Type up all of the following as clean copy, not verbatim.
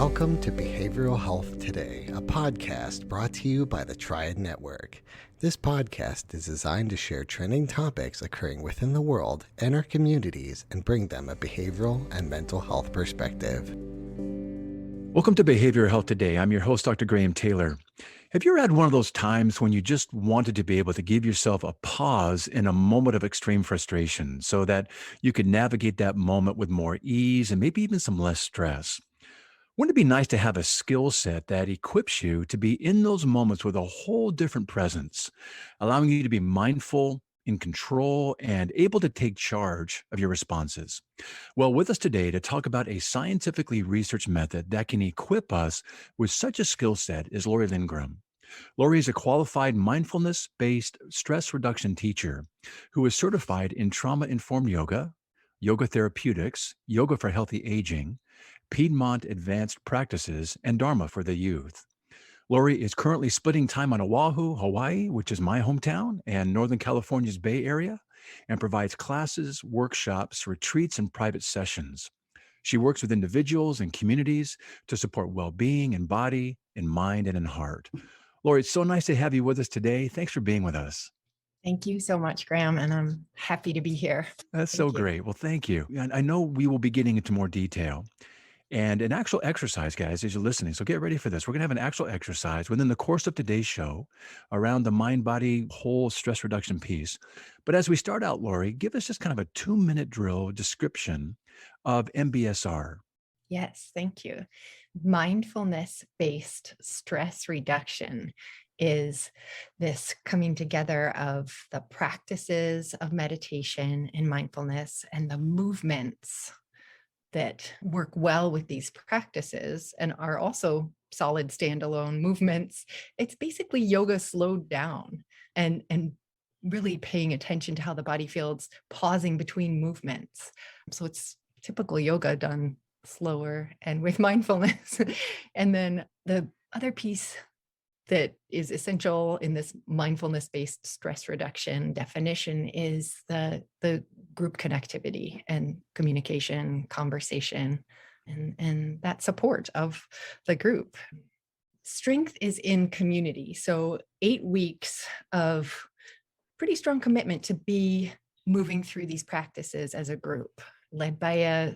Welcome to Behavioral Health Today, a podcast brought to you by the Triad Network. This podcast is designed to share trending topics occurring within the world and our communities and bring them a behavioral and mental health perspective. Welcome to Behavioral Health Today. I'm your host, Dr. Graham Taylor. Have you ever had one of those times when you just wanted to be able to give yourself a pause in a moment of extreme frustration so that you could navigate that moment with more ease and maybe even some less stress? Wouldn't it be nice to have a skill set that equips you to be in those moments with a whole different presence, allowing you to be mindful, in control, and able to take charge of your responses? Well, with us today to talk about a scientifically researched method that can equip us with such a skill set is Lori Lindgren. Laurie is a qualified mindfulness-based stress reduction teacher who is certified in trauma-informed yoga, yoga therapeutics, yoga for healthy aging, Piedmont advanced practices, and Dharma for the youth. Laurie is currently splitting time on Oahu, Hawaii, which is my hometown, and Northern California's Bay Area, and provides classes, workshops, retreats, and private sessions. She works with individuals and communities to support well-being in body, in mind, and in heart. Laurie, it's so nice to have you with us today. Thanks for being with us. Thank you so much, Graham, and I'm happy to be here. That's so great. Well, thank you. And I know we will be getting into more detail. And an actual exercise, guys, as you're listening. So get ready for this. We're going to have an actual exercise within the course of today's show around the mind-body whole stress reduction piece. But as we start out, Laurie, give us just kind of a 2-minute drill description of MBSR. Yes, thank you. Mindfulness-based stress reduction is this coming together of the practices of meditation and mindfulness and the movements that work well with these practices and are also solid standalone movements. It's basically yoga slowed down and really paying attention to how the body feels, pausing between movements. So it's typical yoga done slower and with mindfulness. And then the other piece that is essential in this mindfulness-based stress reduction definition is the group connectivity and communication, conversation, and that support of the group. Strength is in community. So 8 weeks of pretty strong commitment to be moving through these practices as a group, led by a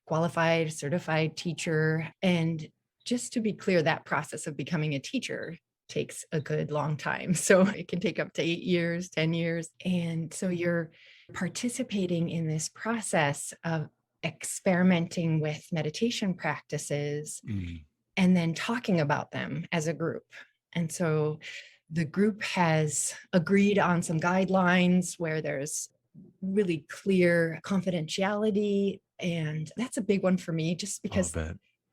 qualified, certified teacher. And just to be clear, that process of becoming a teacher takes a good long time. So it can take up to 8 years, 10 years. And so you're participating in this process of experimenting with meditation practices and then talking about them as a group. And so the group has agreed on some guidelines where there's really clear confidentiality. And that's a big one for me, just because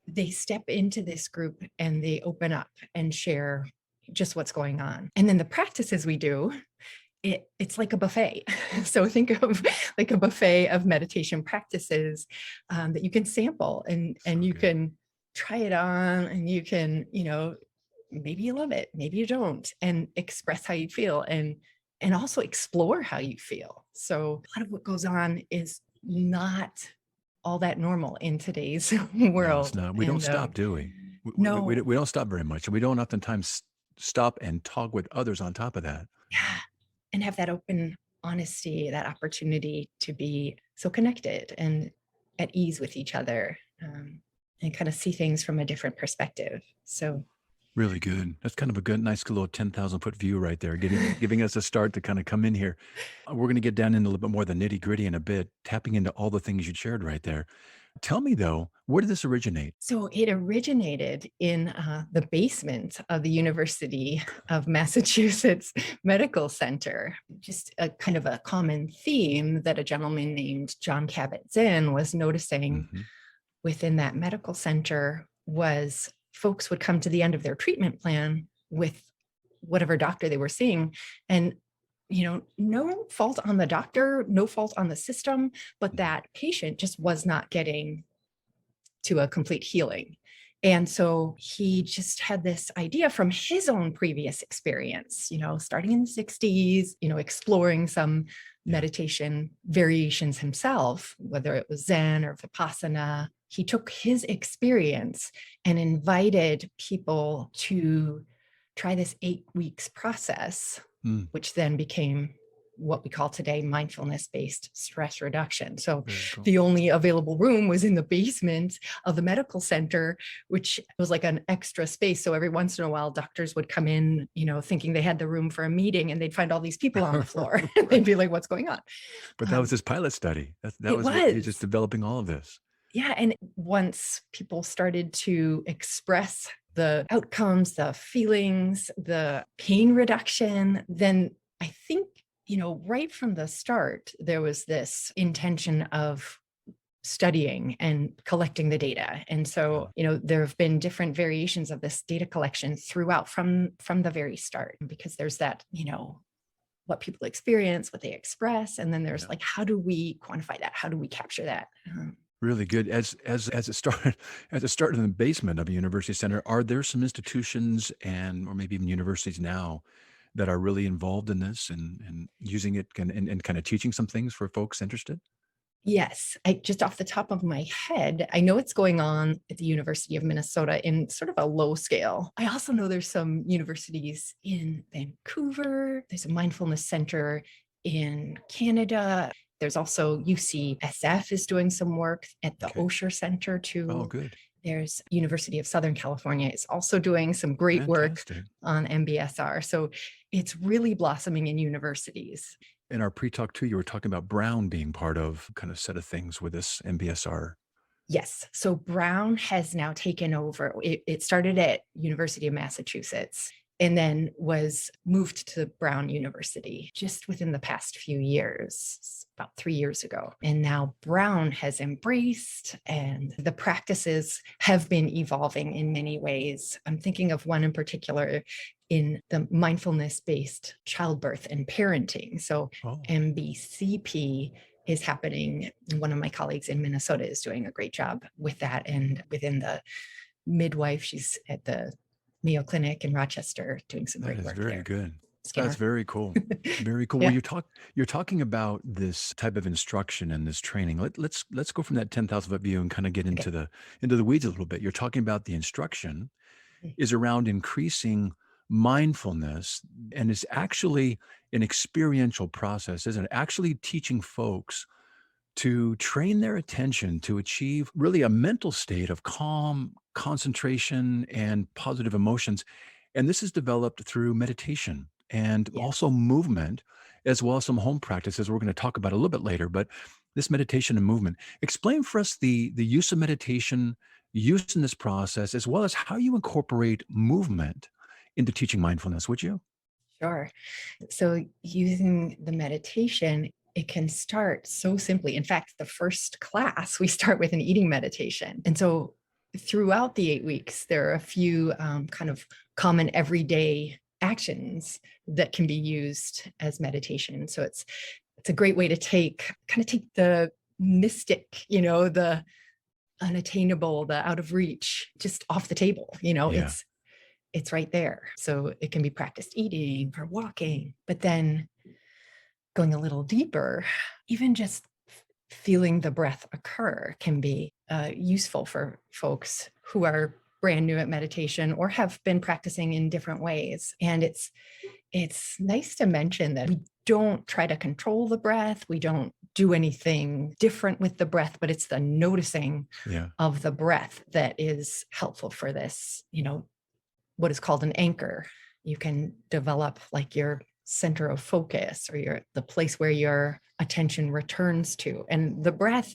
they step into this group and they open up and share just what's going on. And then the practices we do, it's like a buffet. So think of like a buffet of meditation practices that you can sample and you can try it on, and you can, maybe you love it, maybe you don't, and express how you feel and also explore how you feel. So a lot of what goes on is not all that normal in today's world. No, it's not. We don't stop, do we? No. We don't stop very much. We don't oftentimes stop and talk with others on top of that. Yeah. And have that open honesty, that opportunity to be so connected and at ease with each other, and kind of see things from a different perspective. So really good. That's kind of a good, nice little 10,000-foot view right there, giving us a start to kind of come in here. We're going to get down into a little bit more of the nitty-gritty in a bit, tapping into all the things you shared right there. Tell me, though, where did this originate? So it originated in the basement of the University of Massachusetts Medical Center. Just a kind of a common theme that a gentleman named John Kabat-Zinn was noticing within that medical center was folks would come to the end of their treatment plan with whatever doctor they were seeing, and no fault on the doctor, no fault on the system, but that patient just was not getting to a complete healing. And so he just had this idea from his own previous experience, starting in the 60s, exploring some meditation variations himself, whether it was Zen or Vipassana. he took his experience and invited people to try this 8 weeks process, which then became what we call today mindfulness-based stress reduction. So Cool. the only available room was in the basement of the medical center, which was like an extra space. So every once in a while, doctors would come in, thinking they had the room for a meeting, and they'd find all these people on the floor. They'd be like, what's going on? But that was his pilot study. That It was what you're was. just developing all of this. Yeah. And once people started to express the outcomes, the feelings, the pain reduction, then I think, right from the start, there was this intention of studying and collecting the data. And so, there have been different variations of this data collection throughout from the very start, because there's that, what people experience, what they express. And then there's like, how do we quantify that? How do we capture that? Really good. As it started in the basement of a university center, are there some institutions or maybe even universities now that are really involved in this and using it and kind of teaching some things for folks interested? Yes, I just off the top of my head, I know it's going on at the University of Minnesota in sort of a low scale. I also know there's some universities in Vancouver. There's a mindfulness center in Canada. There's also UCSF is doing some work at the Osher Center too. Oh, good. There's University of Southern California is also doing some great work Fantastic. on MBSR. So it's really blossoming in universities. In our pre-talk too, you were talking about Brown being part of kind of set of things with this MBSR. Yes. So Brown has now taken over. It started at University of Massachusetts and then was moved to Brown University just within the past few years, about 3 years ago. And now Brown has embraced, and the practices have been evolving in many ways. I'm thinking of one in particular in the mindfulness-based childbirth and parenting. So MBCP is happening. One of my colleagues in Minnesota is doing a great job with that. And within the midwife, she's at the Mayo Clinic in Rochester doing some great work. That is very there. good. Skinner. That's very cool. Very cool. Yeah. Well, you're talking about this type of instruction and this training. Let's go from that 10,000 foot view and kind of get into the weeds a little bit. You're talking about the instruction is around increasing mindfulness, and it's actually an experiential process, isn't it? Actually teaching folks to train their attention to achieve really a mental state of calm, concentration, and positive emotions. And this is developed through meditation and also movement, as well as some home practices we're going to talk about a little bit later. But this meditation and movement, explain for us the use of meditation, use in this process, as well as how you incorporate movement into teaching mindfulness, would you? Sure. So using the meditation, it can start so simply. In fact, the first class, we start with an eating meditation. And so throughout the 8 weeks, there are a few kind of common everyday actions that can be used as meditation. So it's a great way to take the mystic, the unattainable, the out of reach, just off the table. It's right there. So it can be practiced eating or walking, but then going a little deeper, even just feeling the breath occur can be useful for folks who are brand new at meditation or have been practicing in different ways. And it's nice to mention that we don't try to control the breath. We don't do anything different with the breath, but it's the noticing of the breath that is helpful for this, what is called an anchor. You can develop like your center of focus or the place where your attention returns to. And the breath,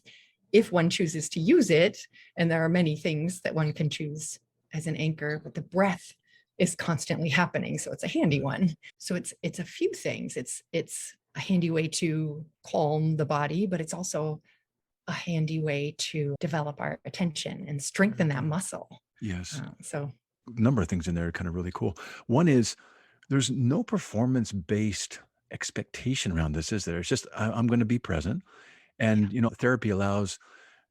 if one chooses to use it, and there are many things that one can choose as an anchor, but the breath is constantly happening. So it's a handy one. So it's a few things. It's a handy way to calm the body, but it's also a handy way to develop our attention and strengthen that muscle. Yes. So a number of things in there are kind of really cool. One is there's no performance-based expectation around this, is there? It's just, I'm going to be present. And, therapy allows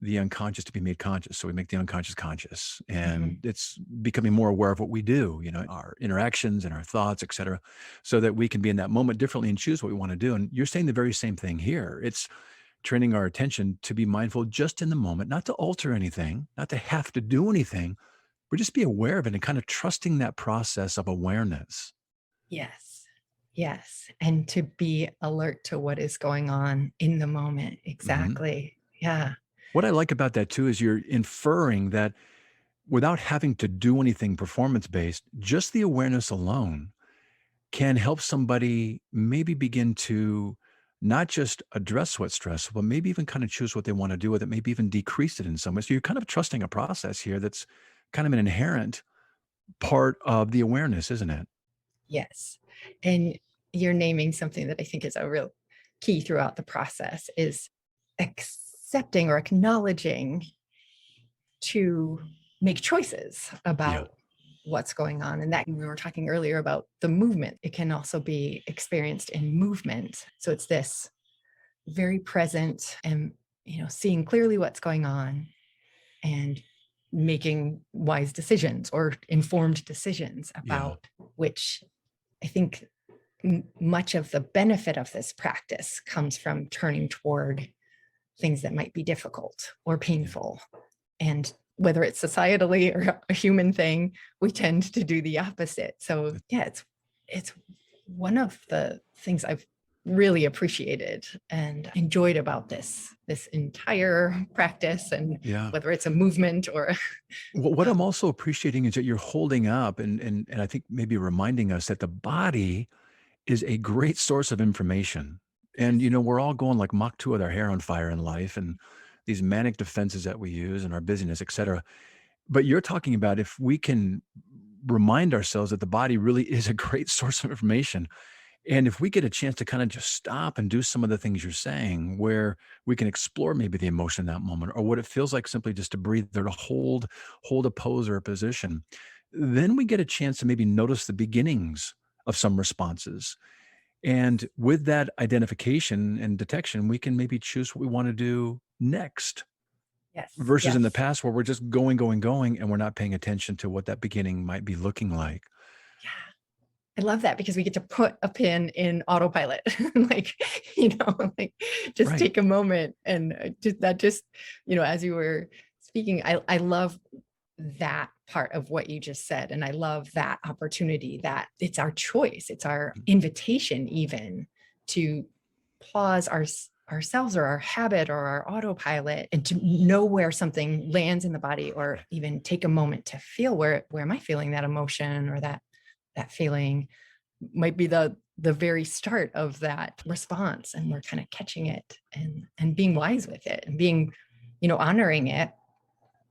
the unconscious to be made conscious. So we make the unconscious conscious, and it's becoming more aware of what we do, our interactions and our thoughts, et cetera, so that we can be in that moment differently and choose what we want to do. And you're saying the very same thing here. It's training our attention to be mindful just in the moment, not to alter anything, not to have to do anything, but just be aware of it and kind of trusting that process of awareness. Yes. Yes. And to be alert to what is going on in the moment. Mhm. Exactly. Yeah. What I like about that too is you're inferring that without having to do anything performance based, just the awareness alone can help somebody maybe begin to not just address what's stressful, but maybe even kind of choose what they want to do with it, maybe even decrease it in some way. So you're kind of trusting a process here that's kind of an inherent part of the awareness, isn't it? Yes. And you're naming something that I think is a real key throughout the process is accepting or acknowledging to make choices Yeah. about what's going on. And that we were talking earlier about the movement. It can also be experienced in movement. So it's this very present and, seeing clearly what's going on and making wise decisions or informed decisions Yeah. about which I think much of the benefit of this practice comes from turning toward things that might be difficult or Yeah. painful. And whether it's societally or a human thing, we tend to do the opposite. So yeah, it's one of the things I've really appreciated and enjoyed about this entire practice, and Yeah. whether it's a movement or What I'm also appreciating is that you're holding up and I think maybe reminding us that the body is a great source of information. And, we're all going like Mach 2 with our hair on fire in life and these manic defenses that we use and our busyness, et cetera. But you're talking about if we can remind ourselves that the body really is a great source of information. And if we get a chance to kind of just stop and do some of the things you're saying, where we can explore maybe the emotion in that moment or what it feels like simply just to breathe or to hold a pose or a position, then we get a chance to maybe notice the beginnings of some responses. And with that identification and detection, we can maybe choose what we want to do next yes, versus in the yes. past where we're just going, and we're not paying attention to what that beginning might be looking like. Yeah. I love that because we get to put a pin in autopilot, like, like just Right. take a moment and just, as you were speaking, I love that part of what you just said. And I love that opportunity that it's our choice. It's our invitation even to pause ourselves or our habit or our autopilot and to know where something lands in the body, or even take a moment to feel where am I feeling that emotion or that feeling might be the very start of that response, and we're kind of catching it and being wise with it and being honoring it,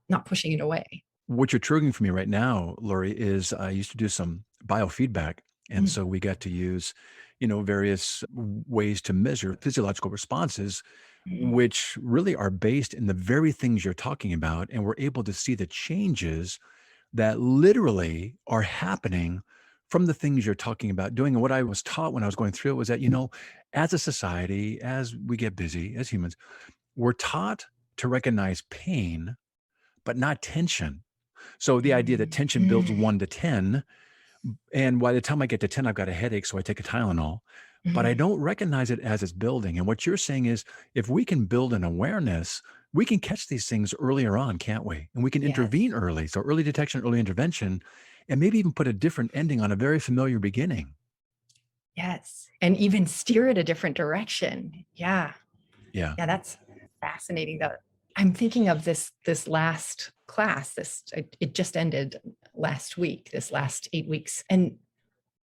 not pushing it away. What you're triggering for me right now, Lori, is I used to do some biofeedback. And Mm, so we got to use, various ways to measure physiological responses, mm, which really are based in the very things you're talking about. And we're able to see the changes that literally are happening from the things you're talking about doing. And what I was taught when I was going through it was that, as a society, as we get busy, as humans, we're taught to recognize pain, but not tension. So the idea that mm, tension builds mm, 1 to 10, and by the time I get to 10, I've got a headache, so I take a Tylenol, but I mm. don't recognize it as it's building. And what you're saying is if we can build an awareness, we can catch these things earlier on, can't we? And we can Yes, intervene early. So early detection, early intervention, and maybe even put a different ending on a very familiar beginning. yes, and even steer it a different direction. Yeah. Yeah. Yeah, that's fascinating. That I'm thinking of this last class. It just ended last week, this last 8 weeks. And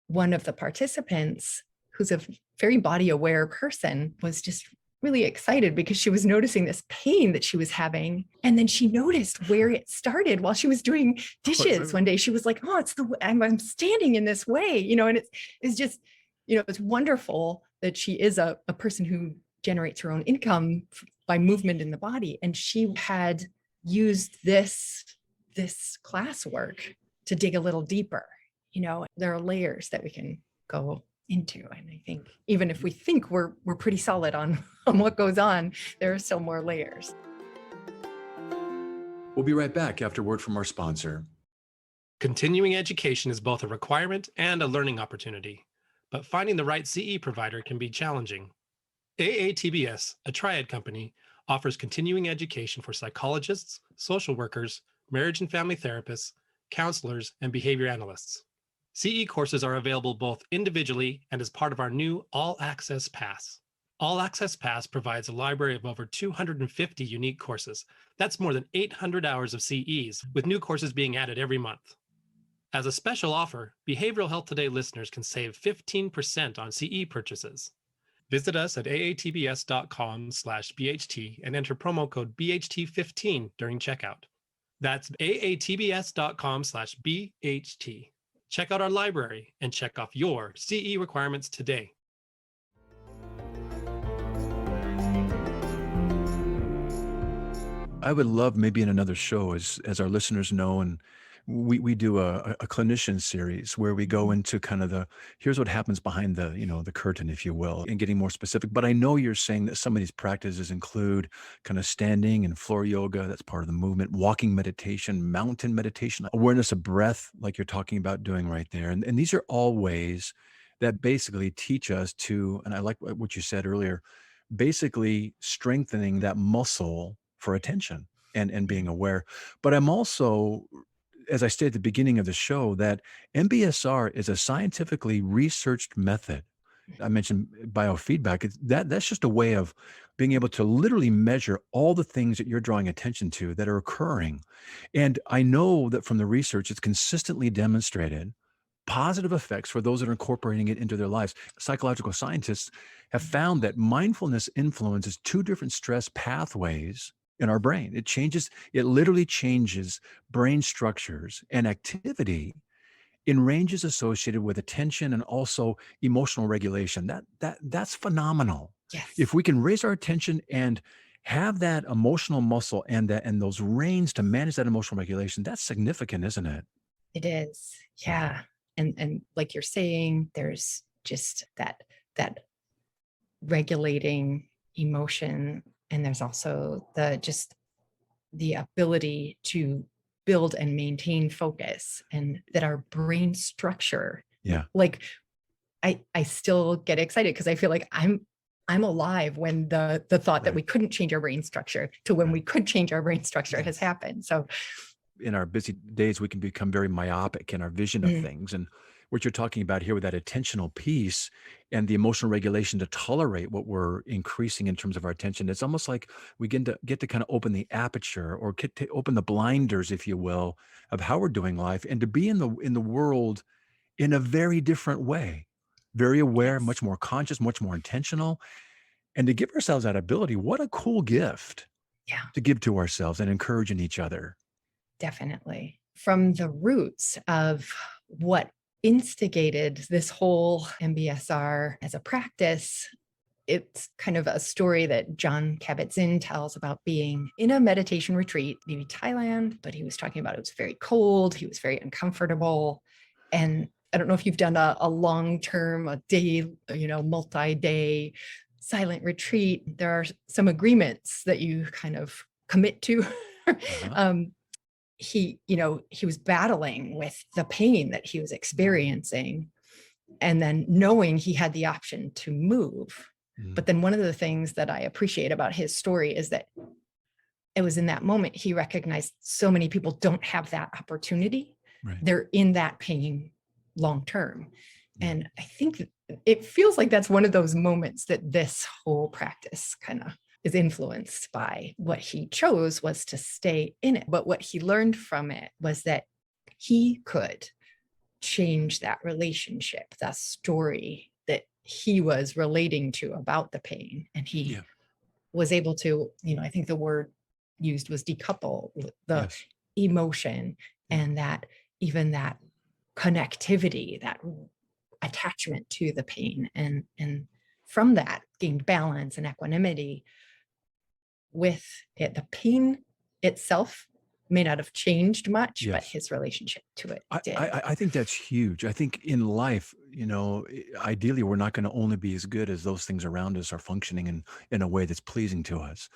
one of the participants, who's a very body aware person, was just really excited because she was noticing this pain that she was having. And then she noticed where it started while she was doing dishes one day. She was like, oh, I'm standing in this way, and it's just, it's wonderful that she is a person who generates her own income by movement in the body. And she had used this classwork to dig a little deeper. There are layers that we can go into. And I think even if we think we're pretty solid on what goes on, there are still more layers. We'll be right back after word from our sponsor. Continuing education is both a requirement and a learning opportunity, but finding the right CE provider can be challenging. AATBS, a triad company, offers continuing education for psychologists, social workers, marriage and family therapists, counselors, and behavior analysts. CE courses are available both individually and as part of our new All Access Pass. All Access Pass provides a library of over 250 unique courses. That's more than 800 hours of CEs, with new courses being added every month. As a special offer, Behavioral Health Today listeners can save 15% on CE purchases. Visit us at aatbs.com/BHT and enter promo code BHT15 during checkout. That's aatbs.com/BHT. Check out our library and check off your CE requirements today. I would love maybe in another show, as our listeners know, and we do a clinician series where we go into kind of here's what happens behind the curtain, if you will, and getting more specific. But I know you're saying that some of these practices include kind of standing and floor yoga. That's part of the movement, walking meditation, mountain meditation, awareness of breath, like you're talking about doing right there. And these are all ways that basically teach us to, and I like what you said earlier, basically strengthening that muscle for attention and being aware. But I'm also, as I stated at the beginning of the show, that MBSR is a scientifically researched method. I mentioned biofeedback. That's just a way of being able to literally measure all the things that you're drawing attention to that are occurring. And I know that from the research, it's consistently demonstrated positive effects for those that are incorporating it into their lives. Psychological scientists have found that mindfulness influences two different stress pathways in our brain. It literally changes brain structures and activity in ranges associated with attention and also emotional regulation. That's phenomenal. Yes. If we can raise our attention and have that emotional muscle and those reins to manage that emotional regulation, that's significant, isn't it? It is. Yeah. And like you're saying, there's just that regulating emotion. And there's also the ability to build and maintain focus, and that our brain structure. Yeah. Like I still get excited because I feel like I'm alive when the thought that we couldn't change our brain structure to when we could change our brain structure has happened. So in our busy days, we can become very myopic in our vision of things. And what you're talking about here with that attentional piece and the emotional regulation to tolerate what we're increasing in terms of our attention, it's almost like we get to kind of open the aperture or get to open the blinders, if you will, of how we're doing life and to be in the world in a very different way, very aware, yes. much more conscious, much more intentional. And to give ourselves that ability, what a cool gift to give to ourselves and encouraging each other. Definitely. From the roots of what instigated this whole MBSR as a practice, it's kind of a story that Jon Kabat-Zinn tells about being in a meditation retreat, maybe Thailand, but he was talking about it was very cold, he was very uncomfortable. And I don't know if you've done a long-term, a day, multi-day silent retreat. There are some agreements that you kind of commit to. He was battling with the pain that he was experiencing, and then knowing he had the option to move. But then one of the things that I appreciate about his story is that it was in that moment he recognized so many people don't have that opportunity. Right. They're in that pain long term. And I think it feels like that's one of those moments that this whole practice kind of is influenced by. What he chose was to stay in it. But what he learned from it was that he could change that relationship, that story that he was relating to about the pain. And he was able to, I think the word used was decouple the emotion and that even that connectivity, that attachment to the pain. And from that gained balance and equanimity with it. The pain itself may not have changed much, but his relationship to it did. I think that's huge. I think in life, ideally, we're not going to only be as good as those things around us are functioning in a way that's pleasing to us.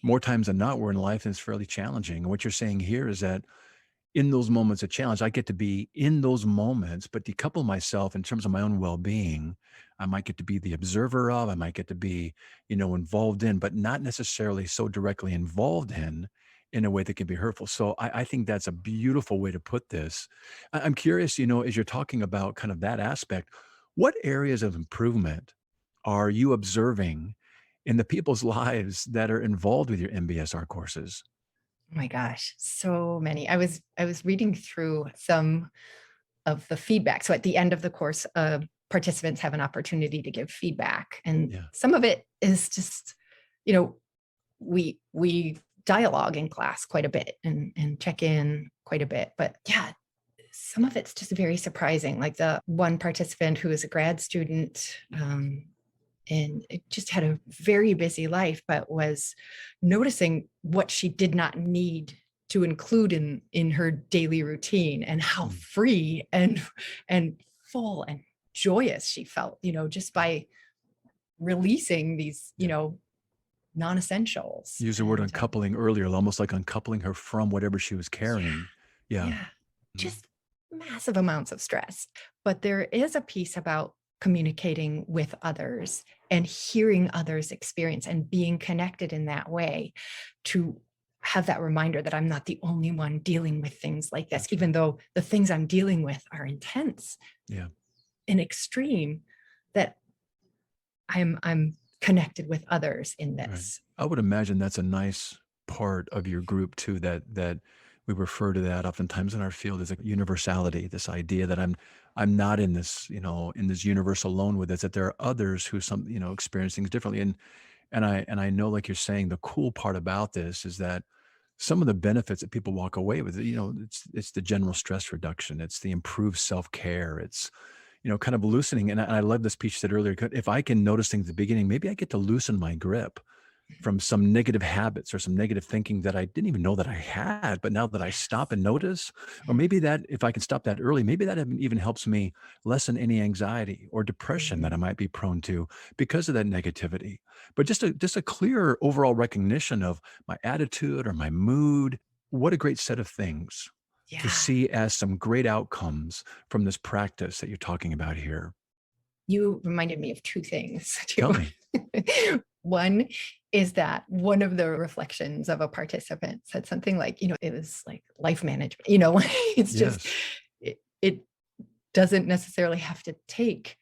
More times than not, we're in life that's fairly challenging. And what you're saying here is that in those moments a challenge. I get to be in those moments, but decouple myself in terms of my own well-being. I might get to be the observer of, I might get to be, involved in, but not necessarily so directly involved in a way that can be hurtful. So I think that's a beautiful way to put this. I'm curious, as you're talking about kind of that aspect, what areas of improvement are you observing in the people's lives that are involved with your MBSR courses? Oh my gosh, so many. I was reading through some of the feedback. So at the end of the course, participants have an opportunity to give feedback, and Yeah. some of it is just, we dialogue in class quite a bit and check in quite a bit. But yeah, some of it's just very surprising. Like the one participant who is a grad student, and it just had a very busy life, but was noticing what she did not need to include in her daily routine, and how Mm. free and full and joyous she felt, just by releasing these, Yeah. non-essentials. Use the word And uncoupling earlier, almost like uncoupling her from whatever she was yeah, carrying. Yeah. yeah, Mhm. just massive amounts of stress. But there is a piece about communicating with others and hearing others' experience and being connected in that way, to have that reminder that I'm not the only one dealing with things like this, That's even right. though the things I'm dealing with are intense Yeah. and extreme, that I'm connected with others in Right. this. I would imagine that's a nice part of your group too, that we refer to that oftentimes in our field as a universality, this idea that I'm not in this, in this universe alone with this, that there are others who experience things differently. And I know, like you're saying, the cool part about this is that some of the benefits that people walk away with, it's the general stress reduction, it's the improved self-care, it's kind of loosening. And I love this piece you said earlier. If I can notice things at the beginning, maybe I get to loosen my grip from some negative habits or some negative thinking that I didn't even know that I had. But now that I stop and notice, or maybe that if I can stop that early, maybe that even helps me lessen any anxiety or depression that I Mhm. might be prone to because of that negativity. But just a clear overall recognition of my attitude or my mood. What a great set of things to Yeah. see as some great outcomes from this practice that you're talking about here. You reminded me of two things too. Tell me. One is that one of the reflections of a participant said something like, it was like life management, it's just, Yes. it doesn't necessarily have to take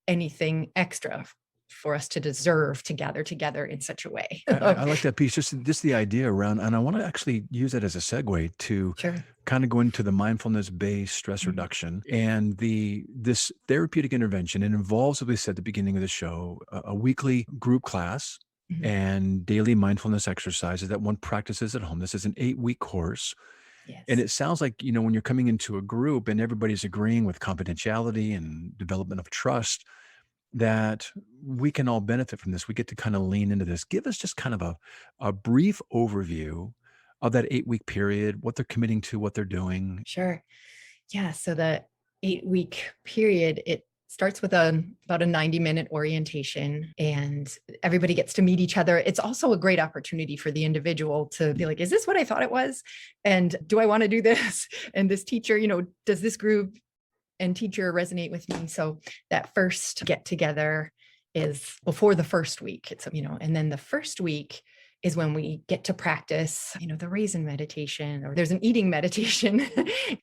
anything extra for us to deserve to gather together in such a way. I like that piece. Just the idea around, and I want to actually use that as a segue to Sure. kind of go into the mindfulness-based stress Mhm. reduction and this therapeutic intervention. It involves, as we said at the beginning of the show, a weekly group class Mhm. and daily mindfulness exercises that one practices at home. This is an 8-week course. And Yes. it sounds like, when you're coming into a group and everybody's agreeing with confidentiality and development of trust, that we can all benefit from this. We get to kind of lean into this. Give us just kind of a brief overview of that 8-week period, what they're committing to, what they're doing. Sure. Yeah. So the 8-week period, it starts with about a 90-minute orientation, and everybody gets to meet each other. It's also a great opportunity for the individual to be like, is this what I thought it was? And do I want to do this? And this teacher, does this group and teacher resonate with me? So that first get together is before the first week. And then the first week is when we get to practice, the raisin meditation, or there's an eating meditation,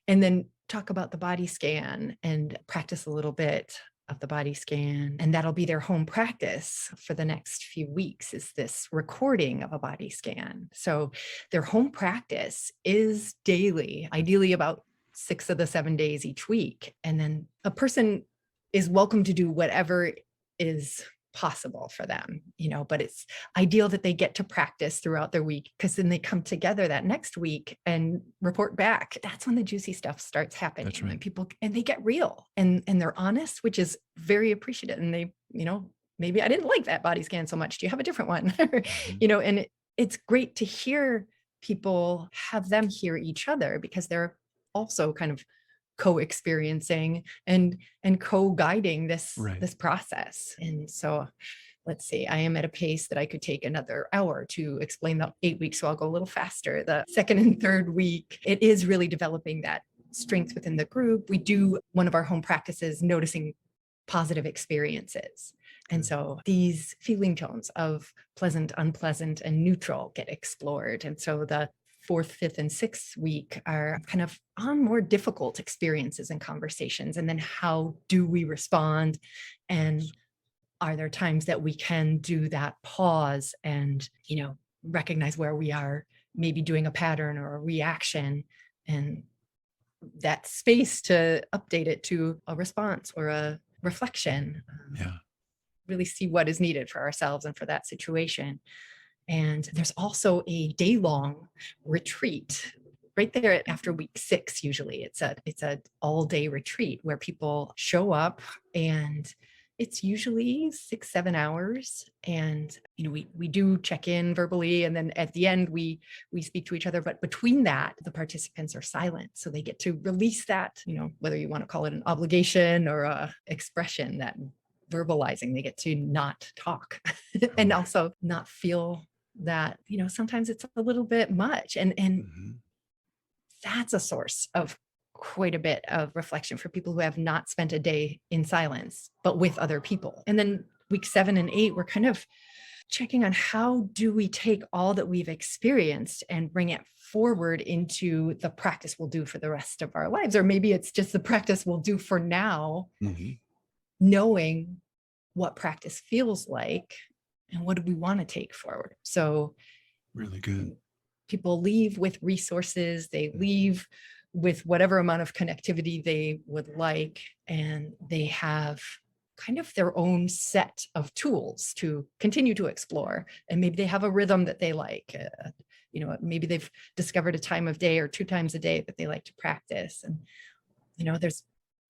and then talk about the body scan and practice a little bit of the body scan. And that'll be their home practice for the next few weeks, is this recording of a body scan. So their home practice is daily, ideally about 6 of the 7 days each week. And then a person is welcome to do whatever is possible for them, but it's ideal that they get to practice throughout their week, because then they come together that next week and report back. That's when the juicy stuff starts happening. That's right. And people, and they get real and they're honest, which is very appreciated. And they, maybe I didn't like that body scan so much. Do you have a different one? Mhm. And it's great to hear people, have them hear each other, because they're also kind of co-experiencing and co-guiding this Right. this process. And so let's see, I am at a pace that I could take another hour to explain the 8 weeks, so I'll go a little faster. The second and third week, it is really developing that strength within the group. We do one of our home practices, noticing positive experiences. And so these feeling tones of pleasant, unpleasant, and neutral get explored. And so the fourth, fifth, and sixth week are kind of on more difficult experiences and conversations. And then how do we respond? And are there times that we can do that pause and, recognize where we are maybe doing a pattern or a reaction, and that space to update it to a response or a reflection. Really see what is needed for ourselves and for that situation. And there's also a day-long retreat right there after week 6. Usually it's a all-day retreat where people show up, and it's usually 6-7 hours. And we do check in verbally, and then at the end we speak to each other. But between that, the participants are silent, so they get to release that, whether you want to call it an obligation or a expression, that verbalizing. They get to not talk and also not feel that, sometimes it's a little bit much. And that's a source of quite a bit of reflection for people who have not spent a day in silence, but with other people. And then week 7 and 8, we're kind of checking on how do we take all that we've experienced and bring it forward into the practice we'll do for the rest of our lives. Or maybe it's just the practice we'll do for now, knowing what practice feels like and what do we want to take forward. So really good. People leave with resources, they leave with whatever amount of connectivity they would like, and they have kind of their own set of tools to continue to explore. And maybe they have a rhythm that they like. Maybe they've discovered a time of day or 2 times a day that they like to practice. And, there's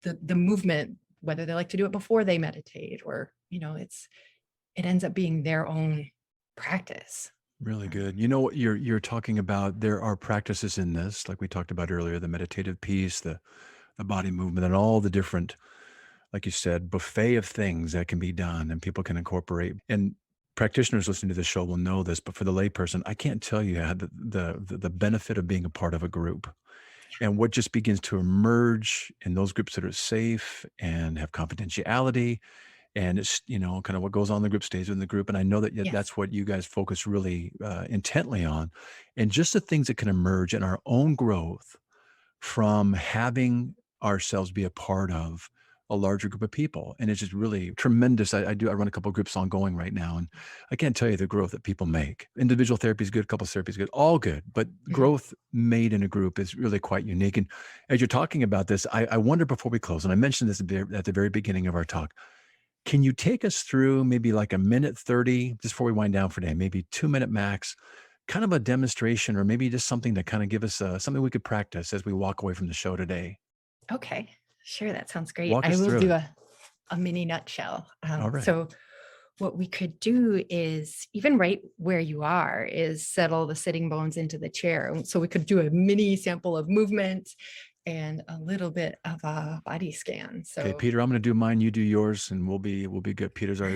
the movement, whether they like to do it before they meditate or, it ends up being their own practice. Really good. What you're talking about, there are practices in this, like we talked about earlier, the meditative piece, the body movement, and all the different, like you said, buffet of things that can be done and people can incorporate. And practitioners listening to the show will know this, but for the layperson, I can't tell you how the benefit of being a part of a group and what just begins to emerge in those groups that are safe and have confidentiality. And it's, kind of what goes on in the group stays in the group. And I know that that's what you guys focus really intently on. And just the things that can emerge in our own growth from having ourselves be a part of a larger group of people. And it's just really tremendous. I run a couple of groups ongoing right now. And I can't tell you the growth that people make. Individual therapy is good, couples therapy is good, all good. But growth made in a group is really quite unique. And as you're talking about this, I wonder before we close, and I mentioned this at the very beginning of our talk, can you take us through maybe like a minute 30, just before we wind down for today, maybe 2-minute max, kind of a demonstration, or maybe just something to kind of give us something we could practice as we walk away from the show today? Okay, sure. That sounds great. Walk I us will through do it. a mini nutshell. All right. So what we could do is, even right where you are, is settle the sitting bones into the chair. So we could do a mini sample of movement and a little bit of a body scan. So Okay, Peter, I'm going to do mine, you do yours, and we'll be good. Peter's our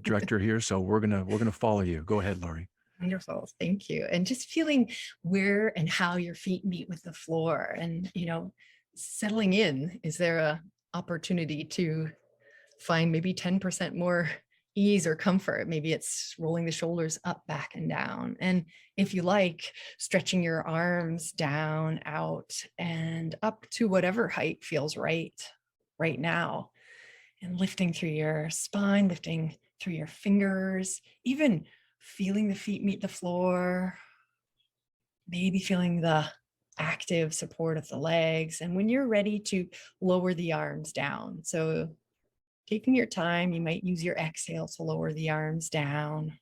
director here, so we're gonna follow you. Go ahead, Laurie. Wonderful. Thank you. And just feeling where and how your feet meet with the floor, and, settling in. Is there a opportunity to find maybe 10% more ease or comfort? Maybe it's rolling the shoulders up, back, and down. And if you like, stretching your arms down, out, and up to whatever height feels right now. And lifting through your spine, lifting through your fingers, even feeling the feet meet the floor, maybe feeling the active support of the legs. And when you're ready to lower the arms down, so taking your time, you might use your exhale to lower the arms down.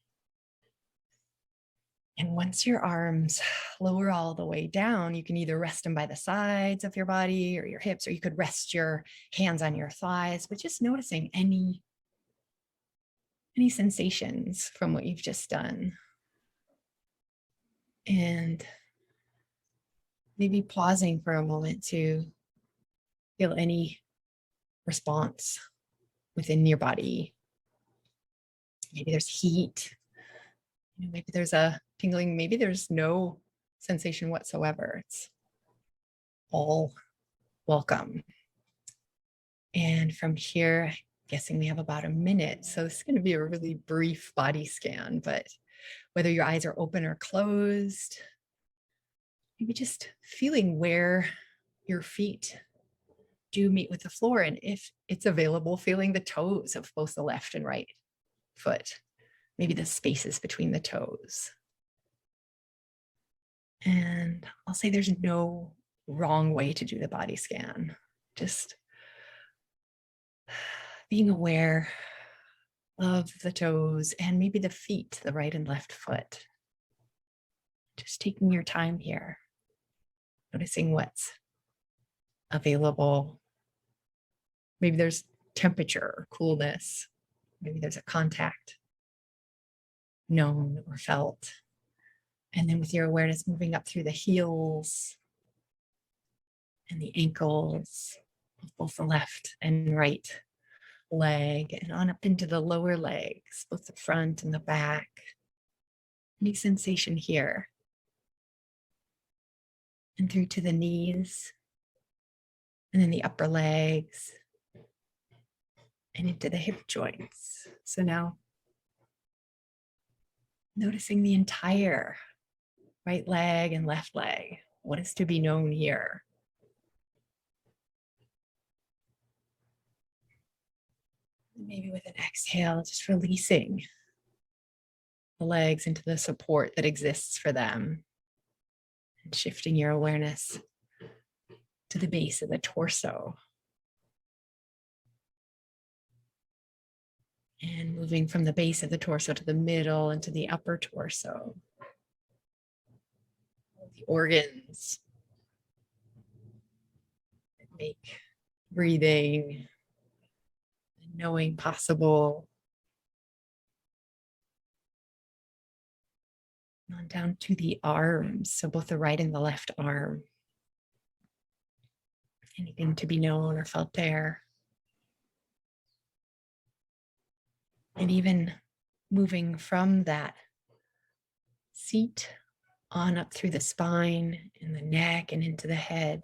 And once your arms lower all the way down, you can either rest them by the sides of your body or your hips, or you could rest your hands on your thighs, but just noticing any sensations from what you've just done. And maybe pausing for a moment to feel any response within your body. Maybe there's heat, maybe there's a tingling, maybe there's no sensation whatsoever. It's all welcome. And from here, guessing we have about a minute. So this is going to be a really brief body scan, but whether your eyes are open or closed, maybe just feeling where your feet do meet with the floor. And if it's available, feeling the toes of both the left and right foot, maybe the spaces between the toes. And I'll say there's no wrong way to do the body scan. Just being aware of the toes and maybe the feet, the right and left foot. Just taking your time here, noticing what's available. Maybe there's temperature or coolness. Maybe there's a contact known or felt. And then with your awareness moving up through the heels and the ankles of both the left and right leg, and on up into the lower legs, both the front and the back. Any sensation here. And through to the knees, and then the upper legs, and into the hip joints. So now noticing the entire right leg and left leg. What is to be known here? Maybe with an exhale, just releasing the legs into the support that exists for them, and shifting your awareness to the base of the torso. And moving from the base of the torso to the middle and to the upper torso. The organs that make breathing and knowing possible. On down to the arms, so both the right and the left arm. Anything to be known or felt there. And even moving from that seat on up through the spine and the neck and into the head.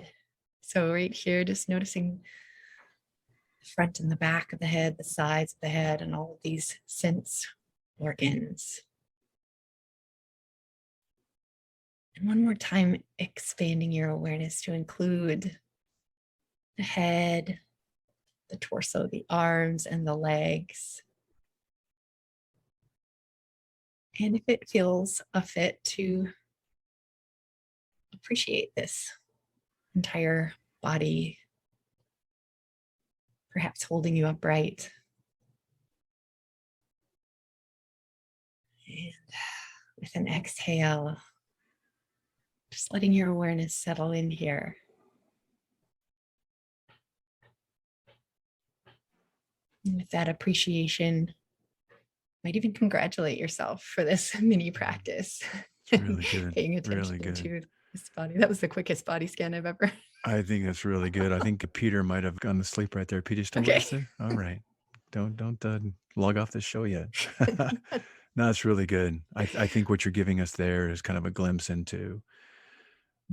So right here, just noticing the front and the back of the head, the sides of the head, and all of these sense organs. And one more time, expanding your awareness to include the head, the torso, the arms, and the legs. And if it feels a fit, to appreciate this entire body, perhaps holding you upright. And with an exhale, just letting your awareness settle in here. And with that appreciation, might even congratulate yourself for this mini practice. Really good. Paying attention Really good. to this body. That was the quickest body scan I've ever. I think that's really good. I think Peter might have gone to sleep right there. Peter, still with Okay. us there? All right. Don't log off the show yet. No, it's really good. I think what you're giving us there is kind of a glimpse into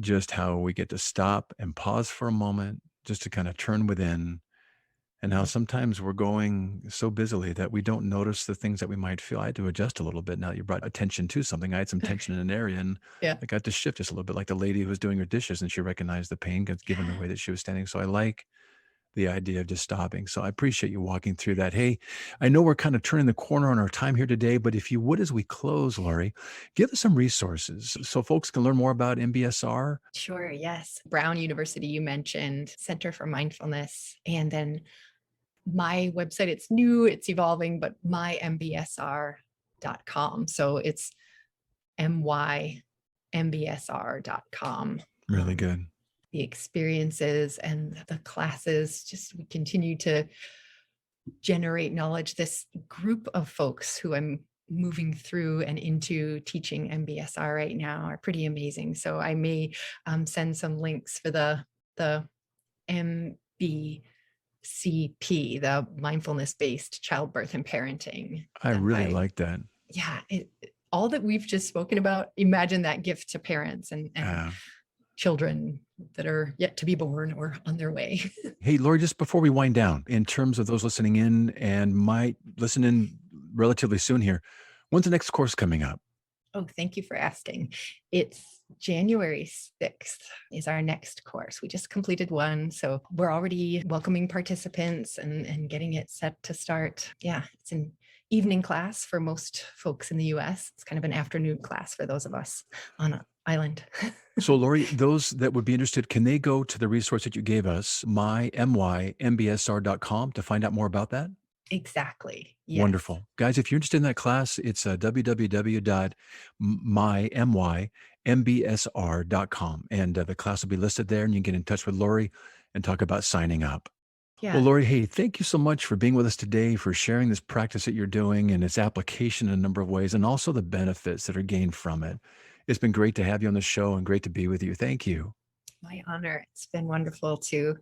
just how we get to stop and pause for a moment, just to kind of turn within, and how sometimes we're going so busily that we don't notice the things that we might feel. I had to adjust a little bit now that you brought attention to something. I had some tension in an area, and Yeah. I got to shift just a little bit, like the lady who was doing her dishes, and she recognized the pain given the way that she was standing. So I like the idea of just stopping. So I appreciate you walking through that. Hey, I know we're kind of turning the corner on our time here today, but if you would, as we close, Laurie, give us some resources so folks can learn more about MBSR. Sure, yes. Brown University, you mentioned, Center for Mindfulness. And then my website, it's new, it's evolving, but mymbsr.com. So it's mymbsr.com. Really good. The experiences and the classes, just we continue to generate knowledge. This group of folks who I'm moving through and into teaching MBSR right now are pretty amazing. So I may send some links for the MB MindCP, the Mindfulness-Based Childbirth and Parenting. I really like that. Yeah, all that we've just spoken about, imagine that gift to parents and children that are yet to be born or on their way. Hey, Lori, just before we wind down, in terms of those listening in and might listen in relatively soon here, when's the next course coming up? Oh, thank you for asking. It's January 6th is our next course. We just completed one, so we're already welcoming participants and getting it set to start. Yeah, it's an evening class for most folks in the US. It's kind of an afternoon class for those of us on an island. So, Lori, those that would be interested, can they go to the resource that you gave us, mymbsr.com, to find out more about that? Exactly. Yes. Wonderful. Guys, if you're interested in that class, it's www.mymbsr.com. And the class will be listed there, and you can get in touch with Lori and talk about signing up. Yeah. Well, Lori, hey, thank you so much for being with us today, for sharing this practice that you're doing and its application in a number of ways, and also the benefits that are gained from it. It's been great to have you on the show and great to be with you. Thank you. My honor. It's been wonderful to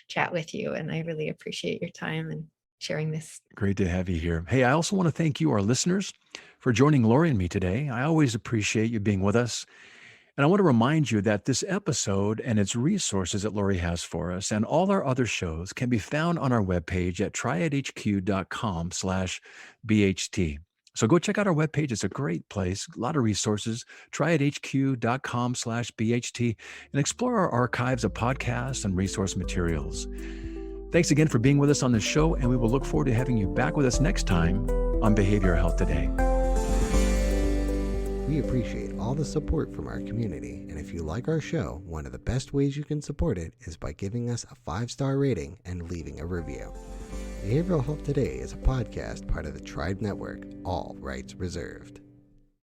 chat with you, and I really appreciate your time and sharing this. Great to have you here. Hey, I also want to thank you, our listeners, for joining Lori and me today. I always appreciate you being with us. And I want to remind you that this episode and its resources that Lori has for us and all our other shows can be found on our webpage at triadhq.com/BHT. So go check out our webpage. It's a great place, a lot of resources, triadhq.com/BHT, and explore our archives of podcasts and resource materials. Thanks again for being with us on this show, and we will look forward to having you back with us next time on Behavioral Health Today. We appreciate all the support from our community, and if you like our show, one of the best ways you can support it is by giving us a 5-star rating and leaving a review. Behavioral Health Today is a podcast part of the Tribe Network, all rights reserved.